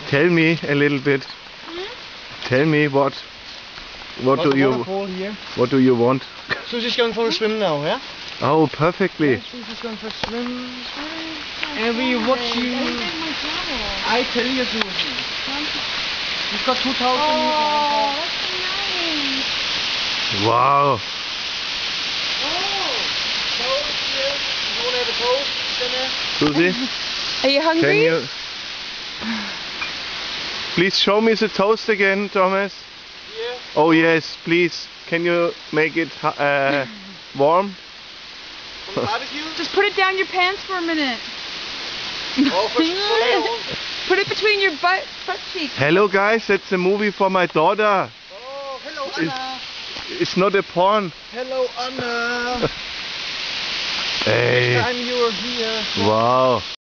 Tell me a little bit. Tell me what do you want? Susie's going for a swim now, yeah? Oh, perfectly. Yeah, Susie's going for a swim. And we watch you. I tell you, Susie. You've got 2,000 Oh, that's nice. Wow. You want to have a toast? Susie, Are you hungry? can you please show me the toast again, Thomas? Yeah. Oh yes, please. Can you make it warm? For the barbecue? Just put it down your pants for a minute. Oh, Put it between your butt cheeks. Hello guys, that's a movie for my daughter. Oh, hello Anna. It's not a porn. Hello Anna. Hey. Next time you are here. Wow.